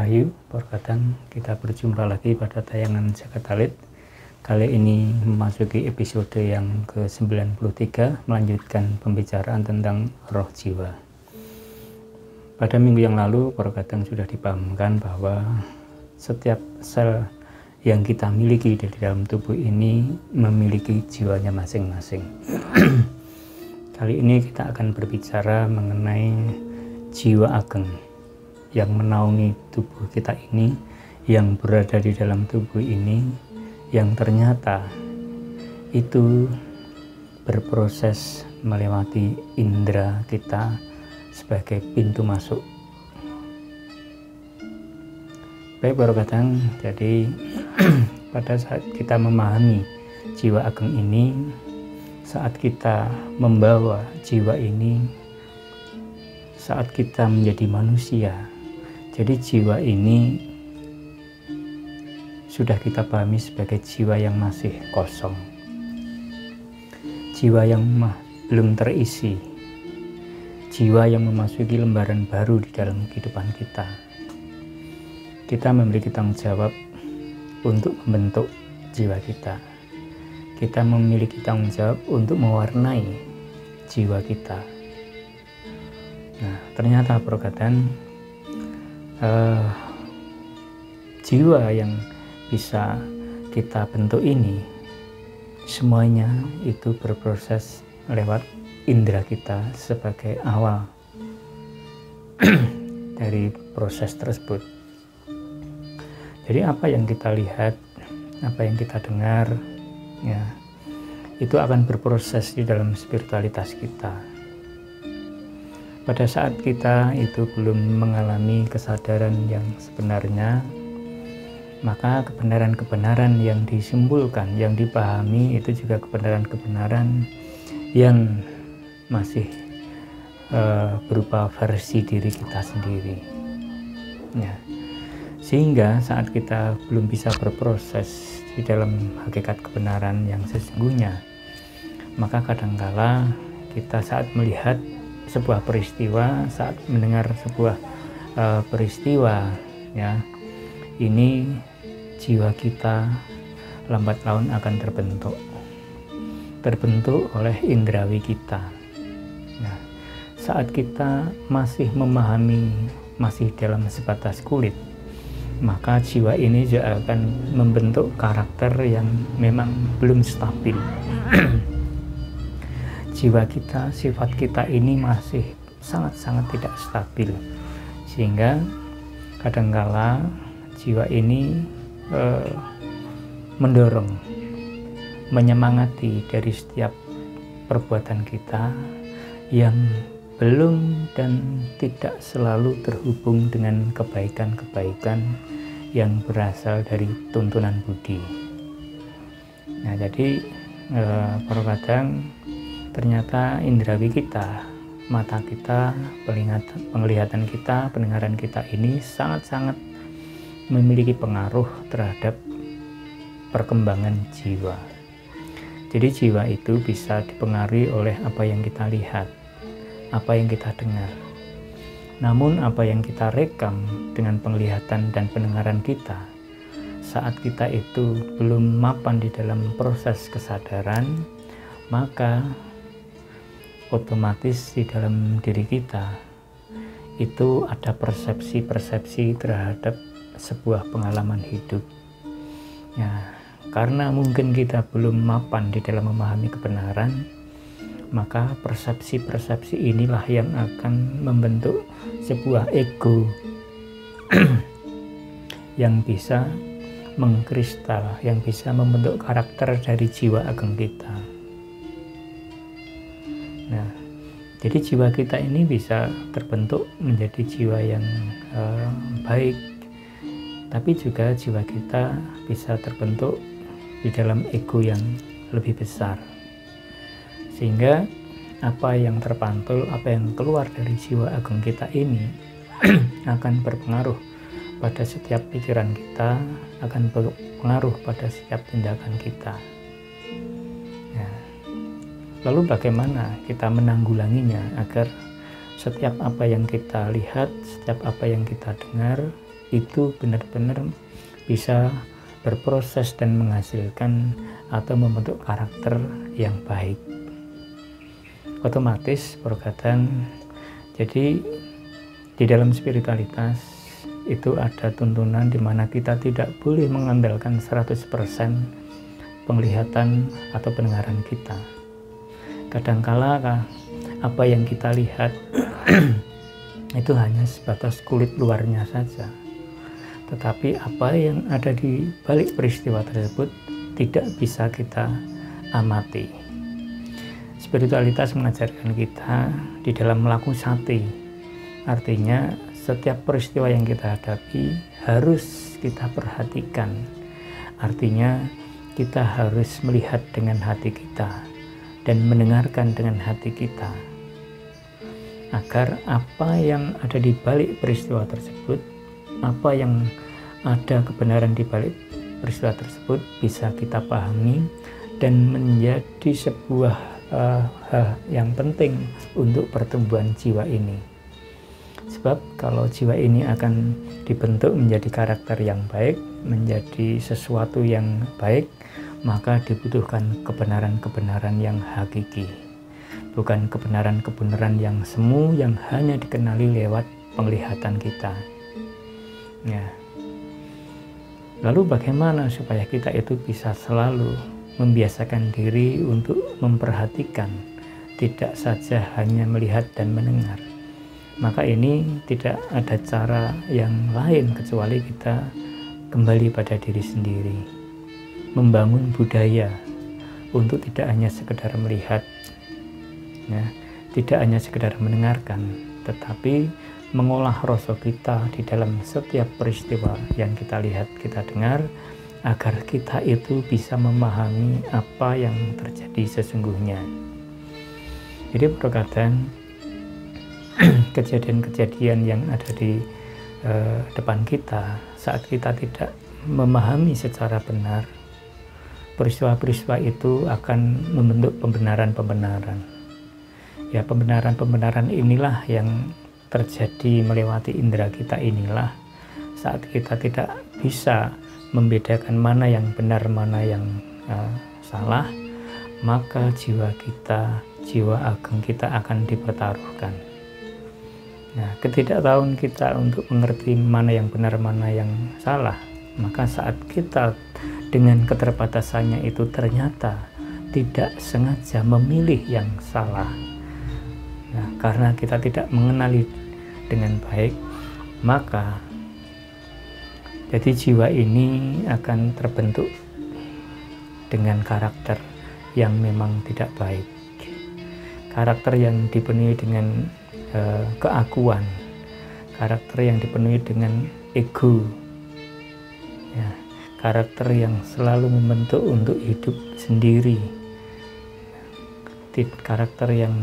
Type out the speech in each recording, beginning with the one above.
Rahayu, Purkadang, kita berjumpa lagi pada tayangan Jagat Alit. Kali ini memasuki episode yang ke-93, melanjutkan pembicaraan tentang roh jiwa. Pada minggu yang lalu, Purkadang sudah dipahamkan bahwa setiap sel yang kita miliki di dalam tubuh ini memiliki jiwanya masing-masing. Kali ini kita akan berbicara mengenai jiwa ageng yang menaungi tubuh kita ini, yang berada di dalam tubuh ini, yang ternyata itu berproses melewati indera kita sebagai pintu masuk. Baik Purkadang, jadi pada saat kita memahami jiwa ageng ini, saat kita membawa jiwa ini, saat kita menjadi manusia, jadi jiwa ini sudah kita pahami sebagai jiwa yang masih kosong, jiwa yang belum terisi, jiwa yang memasuki lembaran baru di dalam kehidupan kita. Kita memiliki tanggung jawab untuk membentuk jiwa kita. Kita memiliki tanggung jawab untuk mewarnai jiwa kita. Nah, ternyata Purkadang, jiwa yang bisa kita bentuk ini semuanya itu berproses lewat indera kita sebagai awal dari proses tersebut. Jadi apa yang kita lihat, apa yang kita dengar, ya, itu akan berproses di dalam spiritualitas kita. Pada saat kita itu belum mengalami kesadaran yang sebenarnya, maka kebenaran-kebenaran yang disimpulkan, yang dipahami itu juga kebenaran-kebenaran yang masih berupa versi diri kita sendiri. Ya. Sehingga saat kita belum bisa berproses di dalam hakikat kebenaran yang sesungguhnya, maka kadangkala kita saat melihat sebuah peristiwa, saat mendengar sebuah peristiwa, ya, ini jiwa kita lambat laun akan terbentuk oleh indrawi kita. Nah, saat kita masih memahami, masih dalam sebatas kulit, maka jiwa ini juga akan membentuk karakter yang memang belum stabil. Jiwa kita, sifat kita ini masih sangat-sangat tidak stabil, sehingga kadangkala jiwa ini mendorong, menyemangati dari setiap perbuatan kita yang belum dan tidak selalu terhubung dengan kebaikan-kebaikan yang berasal dari tuntunan budi. Nah, jadi Purkadang, ternyata indrawi kita, mata kita, penglihatan kita, pendengaran kita ini sangat-sangat memiliki pengaruh terhadap perkembangan jiwa. Jadi jiwa itu bisa dipengaruhi oleh apa yang kita lihat, apa yang kita dengar. Namun apa yang kita rekam dengan penglihatan dan pendengaran kita, saat kita itu belum mapan di dalam proses kesadaran, maka otomatis di dalam diri kita itu ada persepsi-persepsi terhadap sebuah pengalaman hidup. Ya, karena mungkin kita belum mapan di dalam memahami kebenaran, maka persepsi-persepsi inilah yang akan membentuk sebuah ego yang bisa mengkristal, yang bisa membentuk karakter dari jiwa ageng kita. Nah, jadi jiwa kita ini bisa terbentuk menjadi jiwa yang baik, tapi juga jiwa kita bisa terbentuk di dalam ego yang lebih besar, sehingga apa yang terpantul, apa yang keluar dari jiwa ageng kita ini akan berpengaruh pada setiap pikiran kita, akan berpengaruh pada setiap tindakan kita. Lalu bagaimana kita menanggulanginya agar setiap apa yang kita lihat, setiap apa yang kita dengar itu benar-benar bisa berproses dan menghasilkan atau membentuk karakter yang baik. Otomatis perkataan, jadi di dalam spiritualitas itu ada tuntunan di mana kita tidak boleh mengandalkan 100% penglihatan atau pendengaran kita. Kadangkala apa yang kita lihat itu hanya sebatas kulit luarnya saja, tetapi apa yang ada di balik peristiwa tersebut tidak bisa kita amati. Spiritualitas mengajarkan kita di dalam melakukan sati, artinya setiap peristiwa yang kita hadapi harus kita perhatikan, artinya kita harus melihat dengan hati kita dan mendengarkan dengan hati kita, agar apa yang ada di balik peristiwa tersebut, apa yang ada kebenaran di balik peristiwa tersebut bisa kita pahami dan menjadi sebuah hal yang penting untuk pertumbuhan jiwa ini. Sebab kalau jiwa ini akan dibentuk menjadi karakter yang baik, menjadi sesuatu yang baik, maka dibutuhkan kebenaran-kebenaran yang hakiki, bukan kebenaran-kebenaran yang semu yang hanya dikenali lewat penglihatan kita. Ya. Lalu bagaimana supaya kita itu bisa selalu membiasakan diri untuk memperhatikan, tidak saja hanya melihat dan mendengar? Maka ini tidak ada cara yang lain kecuali kita kembali pada diri sendiri, membangun budaya untuk tidak hanya sekedar melihat, ya, tidak hanya sekedar mendengarkan, tetapi mengolah rasa kita di dalam setiap peristiwa yang kita lihat, kita dengar, agar kita itu bisa memahami apa yang terjadi sesungguhnya. Jadi perkataan kejadian-kejadian yang ada di depan kita, saat kita tidak memahami secara benar, peristiwa-peristiwa itu akan membentuk pembenaran-pembenaran. Ya, pembenaran-pembenaran inilah yang terjadi melewati indera kita inilah, saat kita tidak bisa membedakan mana yang benar, mana yang salah, maka jiwa kita, jiwa ageng kita akan dipertaruhkan. Nah, ketidaktahuan kita untuk mengerti mana yang benar, mana yang salah, maka saat kita dengan keterbatasannya itu ternyata tidak sengaja memilih yang salah, nah, karena kita tidak mengenali dengan baik, maka jadi jiwa ini akan terbentuk dengan karakter yang memang tidak baik, karakter yang dipenuhi dengan keakuan, karakter yang dipenuhi dengan ego, ya, karakter yang selalu membentuk untuk hidup sendiri, karakter yang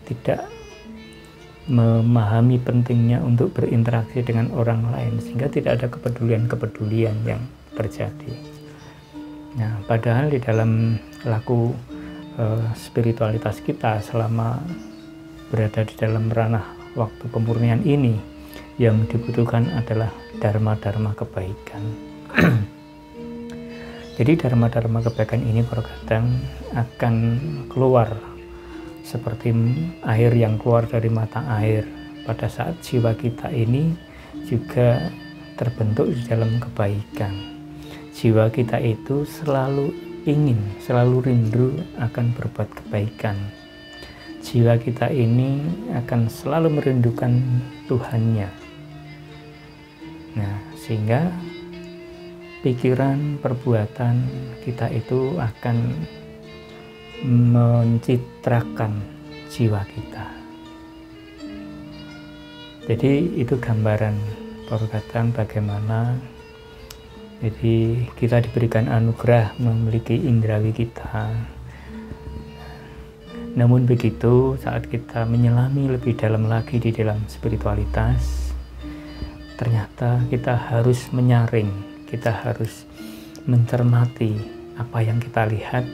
tidak memahami pentingnya untuk berinteraksi dengan orang lain, sehingga tidak ada kepedulian-kepedulian yang terjadi. Nah, padahal di dalam laku spiritualitas kita selama berada di dalam ranah waktu pemurnian ini, yang dibutuhkan adalah dharma-dharma kebaikan. Jadi dharma-dharma kebaikan ini terkadang akan keluar seperti air yang keluar dari mata air pada saat jiwa kita ini juga terbentuk di dalam kebaikan. Jiwa kita itu selalu ingin, selalu rindu akan berbuat kebaikan. Jiwa kita ini akan selalu merindukan Tuhannya. Nah, sehingga pikiran, perbuatan kita itu akan mencitrakan jiwa kita. Jadi itu gambaran perkataan bagaimana jadi kita diberikan anugerah memiliki indrawi kita. Namun begitu, saat kita menyelami lebih dalam lagi di dalam spiritualitas, ternyata kita harus menyaring, kita harus mencermati apa yang kita lihat,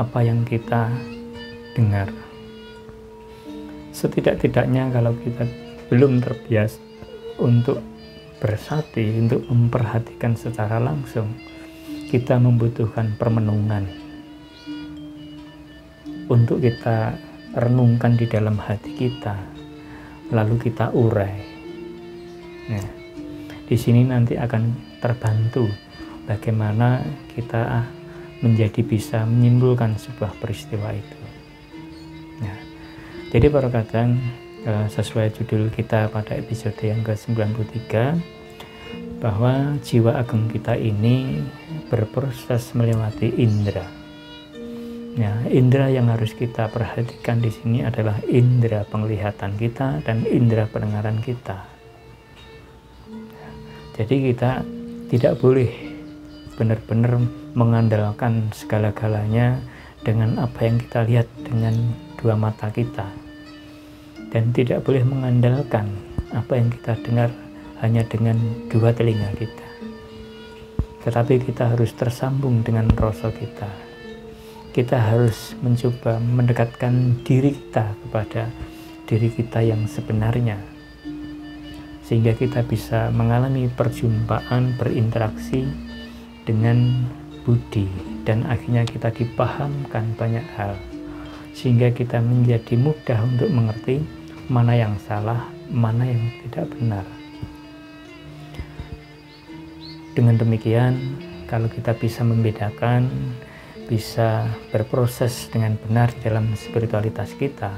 apa yang kita dengar. Setidak-tidaknya kalau kita belum terbiasa untuk bersati, untuk memperhatikan secara langsung, kita membutuhkan permenungan untuk kita renungkan di dalam hati kita, lalu kita urai. Nah, di sini nanti akan terbantu bagaimana kita menjadi bisa menyimpulkan sebuah peristiwa itu. Nah, jadi para kadang sesuai judul kita pada episode yang ke-93, bahwa jiwa ageng kita ini berproses melewati indera. Nah, indera yang harus kita perhatikan di sini adalah indera penglihatan kita dan indera pendengaran kita. Jadi kita tidak boleh benar-benar mengandalkan segala-galanya dengan apa yang kita lihat dengan dua mata kita, dan tidak boleh mengandalkan apa yang kita dengar hanya dengan dua telinga kita, tetapi kita harus tersambung dengan rasa kita. Kita harus mencoba mendekatkan diri kita kepada diri kita yang sebenarnya, sehingga kita bisa mengalami perjumpaan, berinteraksi dengan budi, dan akhirnya kita dipahamkan banyak hal, sehingga kita menjadi mudah untuk mengerti mana yang salah, mana yang tidak benar. Dengan demikian, kalau kita bisa membedakan, bisa berproses dengan benar di dalam spiritualitas kita,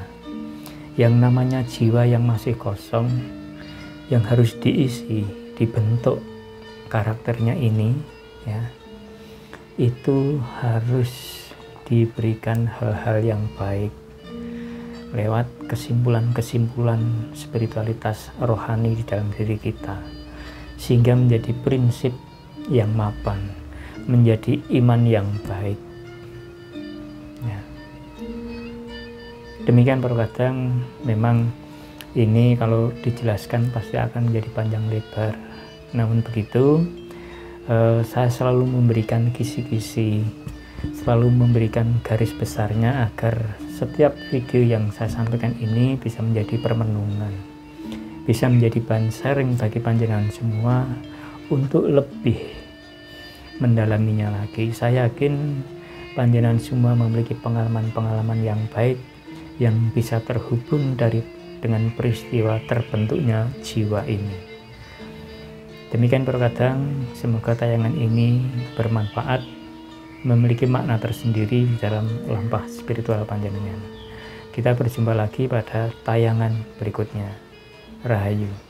yang namanya jiwa yang masih kosong, yang harus diisi, dibentuk karakternya ini, ya, itu harus diberikan hal-hal yang baik lewat kesimpulan-kesimpulan spiritualitas rohani di dalam diri kita, sehingga menjadi prinsip yang mapan, menjadi iman yang baik. Ya. Demikian perkadang memang ini kalau dijelaskan pasti akan menjadi panjang lebar. Namun begitu, saya selalu memberikan kisi-kisi, selalu memberikan garis besarnya agar setiap video yang saya sampaikan ini bisa menjadi permenungan, bisa menjadi bahan sharing bagi panjenengan semua untuk lebih mendalaminya lagi. Saya yakin panjenengan semua memiliki pengalaman-pengalaman yang baik yang bisa terhubung dengan peristiwa terbentuknya jiwa ini. Demikian perkadang, semoga tayangan ini bermanfaat, memiliki makna tersendiri di dalam lampah spiritual panjenengan. Kita berjumpa lagi pada tayangan berikutnya. Rahayu.